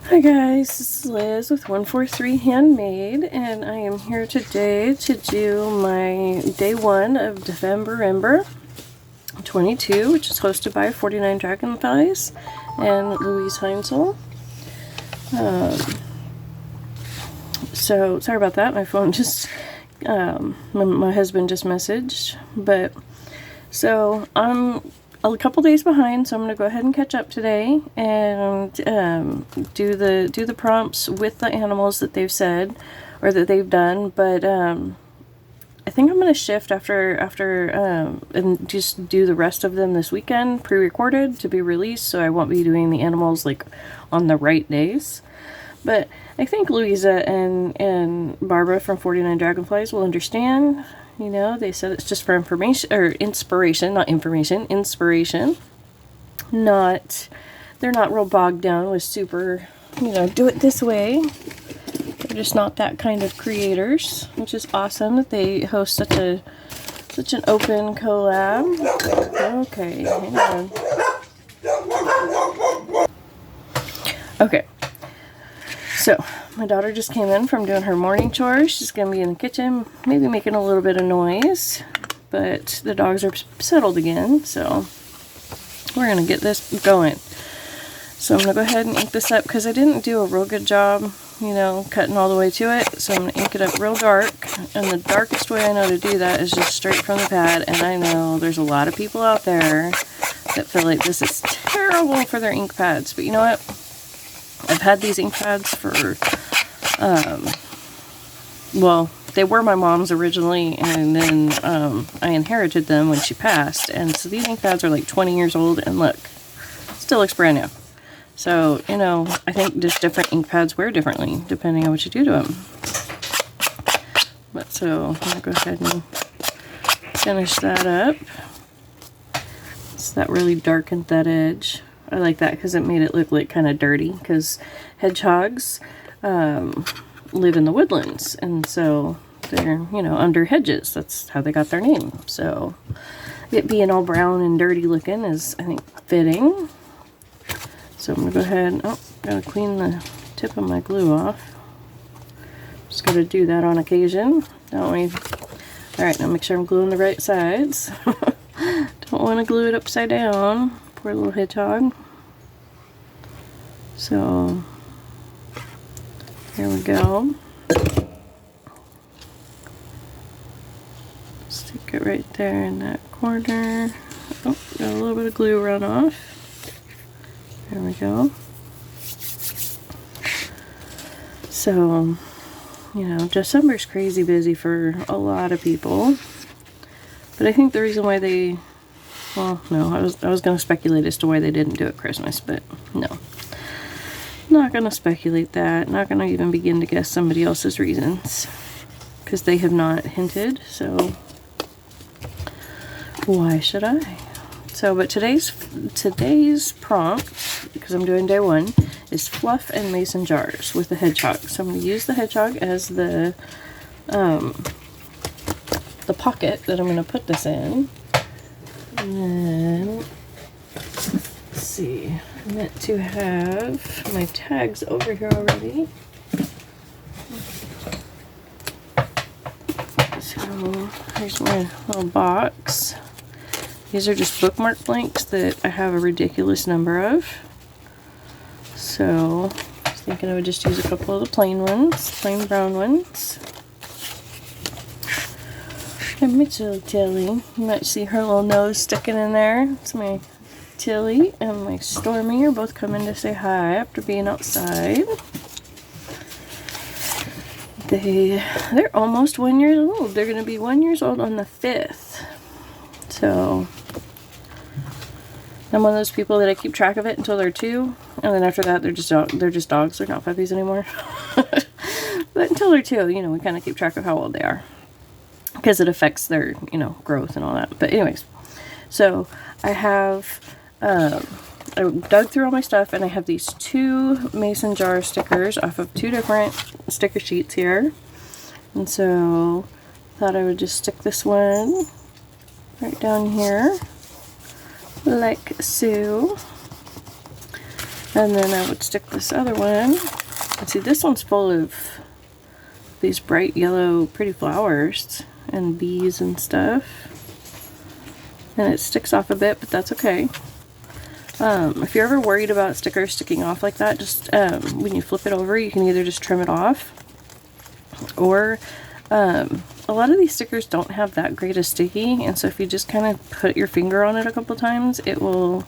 Hi guys, this is Liz with 143 Handmade, and I am here today to do my day 1 of Dephemerember 22, which is hosted by 49 Dragonflies and Louise Heinzel. So sorry about that, my phone just, my husband just messaged, but so I'm a couple days behind, so I'm going to go ahead and catch up today and do the prompts with the animals that they've said or that they've done. But I think I'm going to shift after and just do the rest of them this weekend, pre-recorded to be released, so I won't be doing the animals like on the right days. But I think Louisa and Barbara from 49 Dragonflies will understand. You know, they said it's just for information, or inspiration, not information, inspiration. Not, they're not real bogged down with super, you know, do it this way. They're just not that kind of creators, which is awesome that they host such an open collab. Okay, hang on. Okay. So, my daughter just came in from doing her morning chores. She's going to be in the kitchen, maybe making a little bit of noise, but the dogs are settled again, so we're going to get this going. So I'm going to go ahead and ink this up because I didn't do a real good job, you know, cutting all the way to it, so I'm going to ink it up real dark, and the darkest way I know to do that is just straight from the pad, and I know there's a lot of people out there that feel like this is terrible for their ink pads, but you know what? I've had these ink pads for, well, they were my mom's originally, and then I inherited them when she passed, and so these ink pads are like 20 years old, and look, still looks brand new. So, you know, I think just different ink pads wear differently, depending on what you do to them. But so, I'm going to go ahead and finish that up. It's that really darkened that edge. I like that because it made it look like kind of dirty, because hedgehogs live in the woodlands, and so they're, you know, under hedges. That's how they got their name. So it being all brown and dirty looking is, I think, fitting. So I'm going to go ahead, gotta clean the tip of my glue off. Just got to do that on occasion, don't we? Alright, now make sure I'm gluing the right sides. Don't want to glue it upside down. Poor little hedgehog. So, here we go. Stick it right there in that corner. Oh, got a little bit of glue run off. There we go. So, you know, December's crazy busy for a lot of people. But I think the reason why they, well, no, I was going to speculate as to why they didn't do it Christmas, but no. Not going to speculate that. Not going to even begin to guess somebody else's reasons, because they have not hinted, so why should I? So, but today's prompt, because I'm doing day 1, is fluff and mason jars with the hedgehog. So I'm going to use the hedgehog as the pocket that I'm going to put this in. And then, let's see, I meant to have my tags over here already. So, here's my little box. These are just bookmark blanks that I have a ridiculous number of. So, I was thinking I would just use a couple of the plain ones, plain brown ones. And my Tilly. You might see her little nose sticking in there. It's my Tilly and my Stormy are both coming to say hi after being outside. They're almost 1 year old. They're going to be 1 year old on the 5th. So I'm one of those people that I keep track of it until they're 2, and then after that they're just dogs. They're not puppies anymore. But until they're 2, you know, we kind of keep track of how old they are, because it affects their, you know, growth and all that. But anyways, so I have, I dug through all my stuff, and I have these 2 mason jar stickers off of 2 different sticker sheets here. And so I thought I would just stick this one right down here, like so. And then I would stick this other one. And see, this one's full of these bright yellow pretty flowers and bees and stuff. And it sticks off a bit, but that's okay. If you're ever worried about stickers sticking off like that, just when you flip it over, you can either just trim it off, or a lot of these stickers don't have that great a sticky, and so if you just kind of put your finger on it a couple times, it will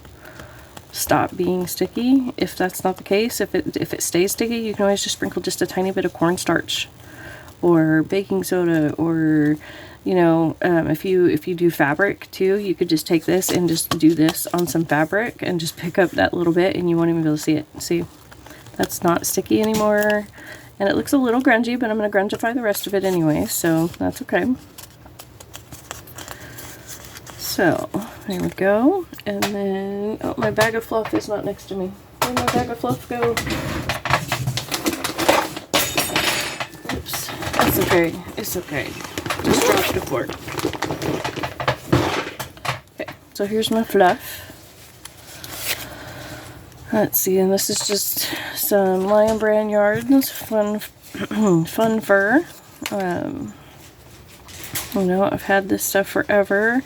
stop being sticky. If that's not the case, if it stays sticky, you can always just sprinkle just a tiny bit of cornstarch or baking soda, or you know, if you do fabric too, you could just take this and just do this on some fabric and just pick up that little bit and you won't even be able to see it. See, that's not sticky anymore, and it looks a little grungy, but I'm going to grungify the rest of it anyway, so that's okay. So there we go. And then, oh, my bag of fluff is not next to me. Where'd my bag of fluff go? Oops, that's okay, it's okay. Just dropped the fork. Okay, so here's my fluff. Let's see, and this is just some Lion Brand Yarns Fun Fur. You know, I've had this stuff forever,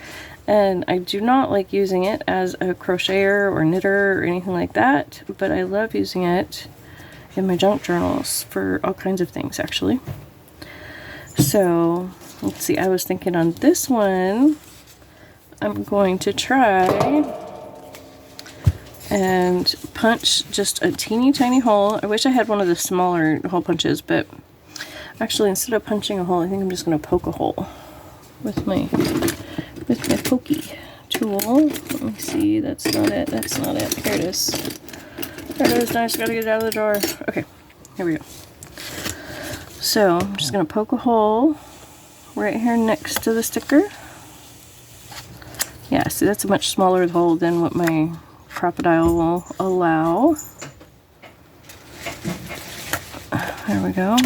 and I do not like using it as a crocheter or knitter or anything like that, but I love using it in my junk journals for all kinds of things, actually. So let's see, I was thinking on this one, I'm going to try and punch just a teeny tiny hole. I wish I had one of the smaller hole punches, but actually instead of punching a hole, I think I'm just going to poke a hole with my pokey tool. Let me see, that's not it, that's not it. Here it is. There it is, now I just got to get it out of the drawer. Okay, here we go. So I'm just going to poke a hole right here next to the sticker. Yeah, see, that's a much smaller hole than what my crocodile will allow. There we go.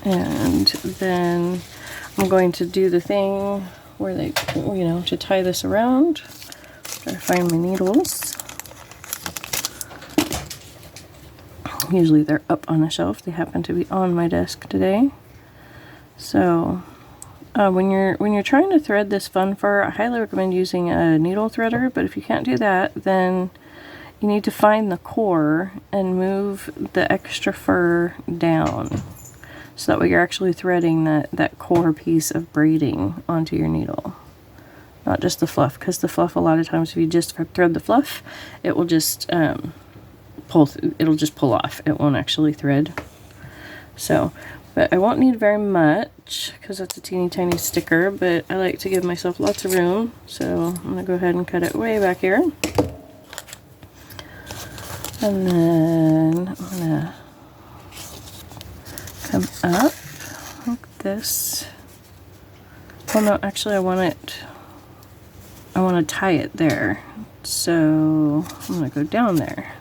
And then I'm going to do the thing where they, you know, to tie this around. Try to find my needles. Usually they're up on a shelf. They happen to be on my desk today. So when you're trying to thread this fun fur, I highly recommend using a needle threader, but if you can't do that, then you need to find the core and move the extra fur down, so that way you're actually threading that core piece of braiding onto your needle, not just the fluff, because the fluff, a lot of times if you just thread the fluff, it will just it'll just pull off. It won't actually thread. So, but I won't need very much because that's a teeny tiny sticker, but I like to give myself lots of room, so I'm going to go ahead and cut it way back here. And then I'm going to come up like this. Oh no, actually I want to tie it there. So I'm going to go down there.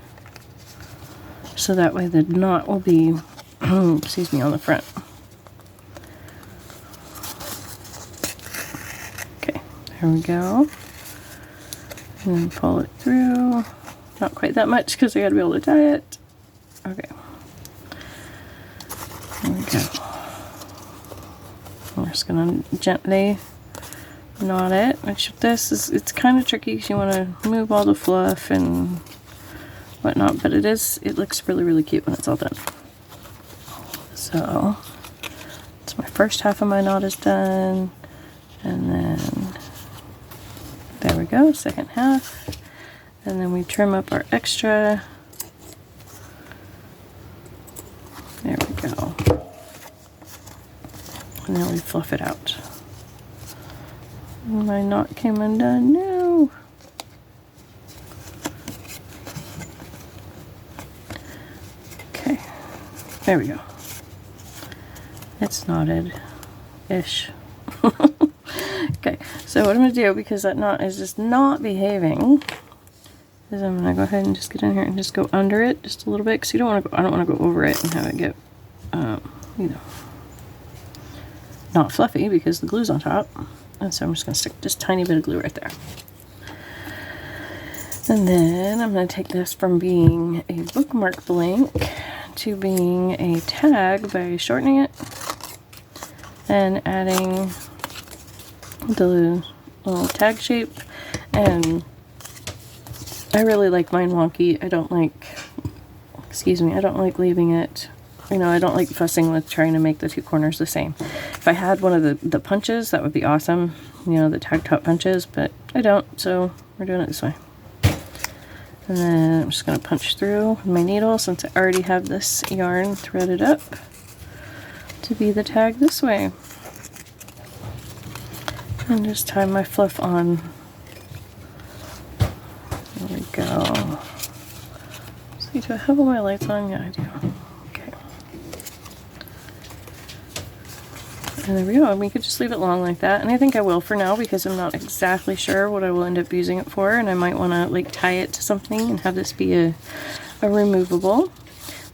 So that way the knot will be, excuse me, on the front. Okay, there we go. And then pull it through. Not quite that much because I got to be able to tie it. Okay. There we go. I'm just going to gently knot it. Which this is, it's kind of tricky because you want to move all the fluff and whatnot, but it looks really, really cute when it's all done. So it's my first half of my knot is done, and then there we go, second half, and then we trim up our extra. There we go. And then we fluff it out. My knot came undone. No. Okay. There we go. It's knotted-ish. Okay, so what I'm going to do, because that knot is just not behaving, is I'm going to go ahead and just get in here and just go under it just a little bit, because I don't want to go over it and have it get, you know, not fluffy because the glue's on top. And so I'm just going to stick just a tiny bit of glue right there. And then I'm going to take this from being a bookmark blank to being a tag by shortening it and adding the little tag shape. And I really like mine wonky. I don't like, excuse me, I don't like leaving it, you know, I don't like fussing with trying to make the two corners the same. If I had one of the punches, that would be awesome, you know, the tag top punches, but I don't, so we're doing it this way. And then I'm just going to punch through with my needle since I already have this yarn threaded up to be the tag this way. And just tie my fluff on. There we go. See, do I have all my lights on? Yeah, I do. Okay. And there we go. And we could just leave it long like that. And I think I will for now because I'm not exactly sure what I will end up using it for. And I might want to like tie it to something and have this be a removable.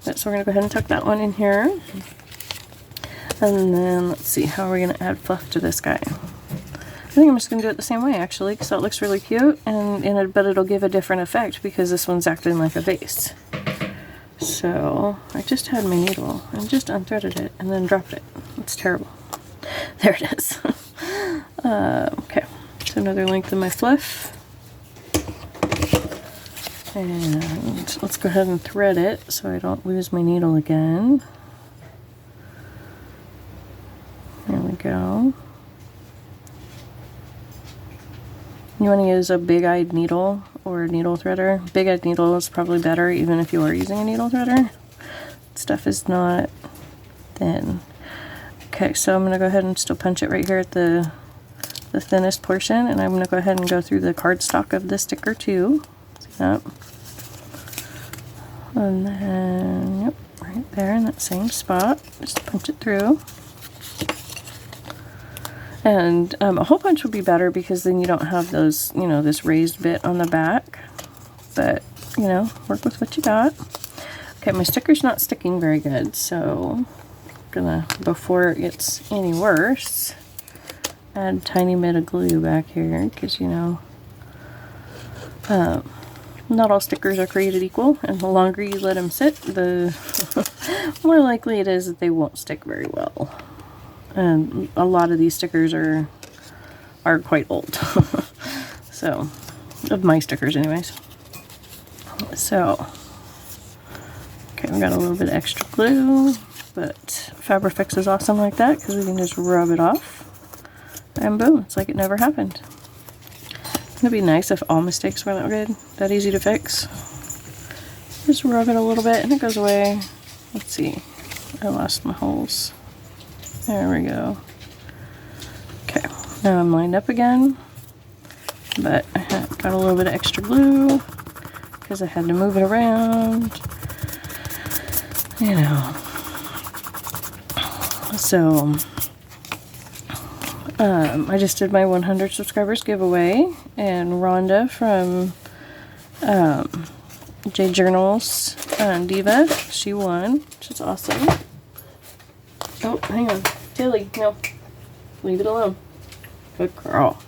But, so we're going to go ahead and tuck that one in here. And then let's see, how are we going to add fluff to this guy? I think I'm just going to do it the same way actually because that looks really cute, and but it'll give a different effect because this one's acting like a vase. So I just had my needle and just unthreaded it and then dropped it. It's terrible. There it is. Okay, so another length of my fluff. And let's go ahead and thread it so I don't lose my needle again. There we go. You want to use a big-eyed needle or a needle threader. Big-eyed needle is probably better even if you are using a needle threader. Stuff is not thin. Okay, so I'm going to go ahead and still punch it right here at the thinnest portion, and I'm going to go ahead and go through the cardstock of the sticker too. See that? And then, yep, right there in that same spot. Just punch it through. And a hole punch would be better because then you don't have those, you know, this raised bit on the back. But, you know, work with what you got. Okay, my sticker's not sticking very good, so I'm gonna, before it gets any worse, add a tiny bit of glue back here because, you know, not all stickers are created equal, and the longer you let them sit, the more likely it is that they won't stick very well. And a lot of these stickers are quite old. So, of my stickers anyways. So, okay, we got a little bit of extra glue, but Fabrifix is awesome like that because we can just rub it off. And boom, it's like it never happened. It'd be nice if all mistakes were that good, that easy to fix. Just rub it a little bit and it goes away. Let's see, I lost my holes. There we go. Okay, now I'm lined up again, but I got a little bit of extra glue because I had to move it around, you know. So, I just did my 100 subscribers giveaway, and Rhonda from J Journals Diva, she won, which is awesome. Oh, hang on. Tilly, no. Leave it alone. Good girl.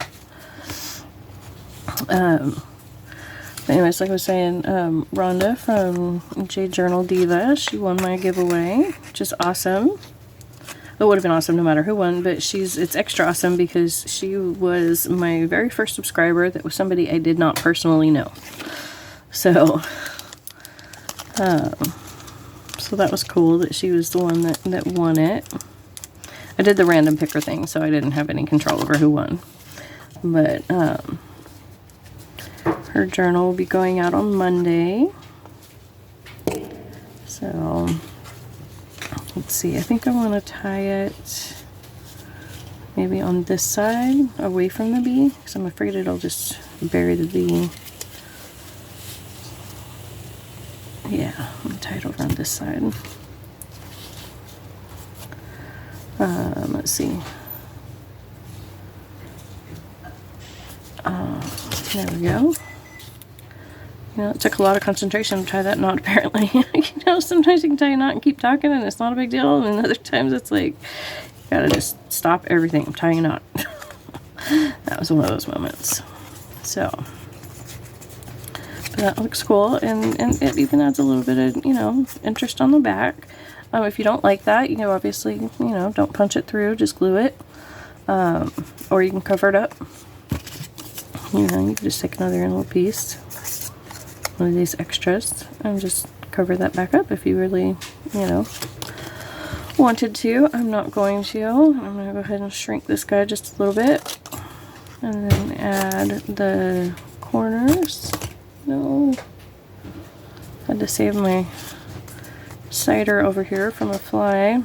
Anyways, like I was saying, Rhonda from J Journal Diva, she won my giveaway, which is awesome. It would have been awesome no matter who won, but it's extra awesome because she was my very first subscriber that was somebody I did not personally know. So, so that was cool that she was the one that won it. I did the random picker thing, so I didn't have any control over who won. But her journal will be going out on Monday. So let's see, I think I want to tie it maybe on this side away from the bee because I'm afraid it'll just bury the bee. Yeah, I'm going to tie it over on this side. Let's see. There we go. You know, it took a lot of concentration to tie that knot, apparently. You know, sometimes you can tie a knot and keep talking and it's not a big deal, and other times it's like, you gotta just stop everything. I'm tying a knot. That was one of those moments. So, that looks cool, and it even adds a little bit of, you know, interest on the back. If you don't like that, you know, obviously, you know, don't punch it through, just glue it. Or you can cover it up. You know, you can just take another little piece, one of these extras, and just cover that back up if you really, you know, wanted to. I'm not going to. I'm going to go ahead and shrink this guy just a little bit. And then add the corners. No. Had to save my cider over here from a fly.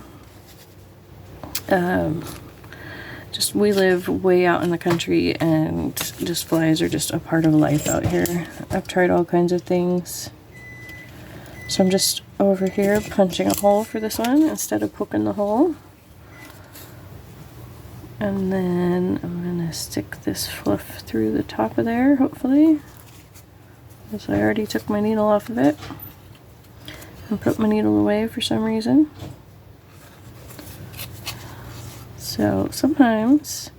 Just, we live way out in the country, and just flies are just a part of life out here. I've tried all kinds of things. So I'm just over here punching a hole for this one instead of poking the hole. And then I'm going to stick this fluff through the top of there, hopefully. So I already took my needle off of it and put my needle away for some reason. So sometimes,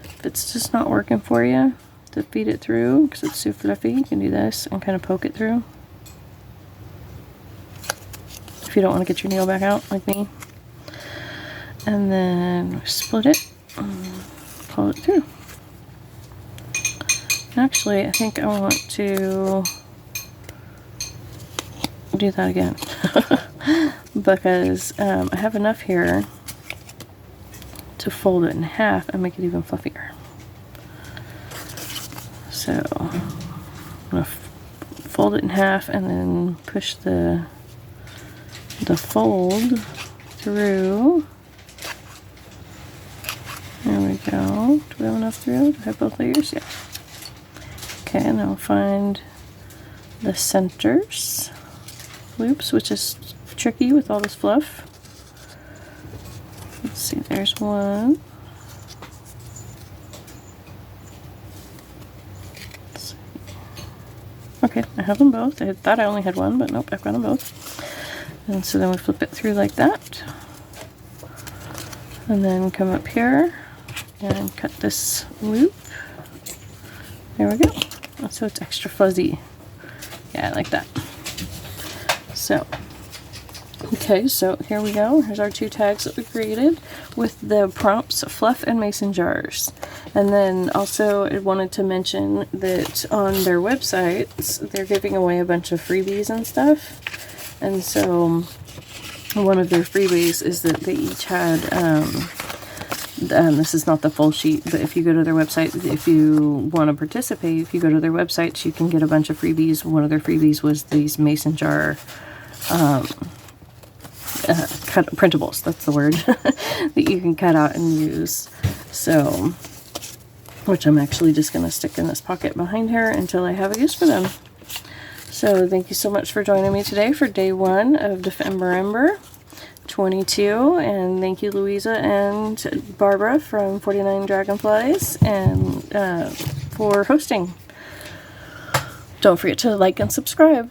if it's just not working for you to feed it through, because it's too fluffy, you can do this and kind of poke it through. If you don't want to get your needle back out, like me. And then split it. Pull it through. Actually, I think I want to do that again because I have enough here to fold it in half and make it even fluffier. So I'm going to fold it in half and then push the fold through. There we go. Do we have enough through? Do I have both layers? Yeah. Okay, and I'll find the centers loops, which is tricky with all this fluff. Let's see, there's one. Let's see. Okay, I have them both. I thought I only had one, but nope, I've got them both. And so then we flip it through like that. And then come up here and cut this loop. There we go. So it's extra fuzzy. Yeah, I like that. So, okay, so here we go. Here's our two tags that we created with the prompts, fluff and mason jars. And then also I wanted to mention that on their websites, they're giving away a bunch of freebies and stuff. And so one of their freebies is that they each had, this is not the full sheet, but if you go to their website, if you want to participate, if you go to their website, you can get a bunch of freebies. One of their freebies was these mason jar printables, that's the word, that you can cut out and use. So, which I'm actually just going to stick in this pocket behind here until I have a use for them. So thank you so much for joining me today for day one of Dephemerember 22, and thank you Louisa and Barbara from 49 Dragonflies and for hosting. Don't forget to like and subscribe.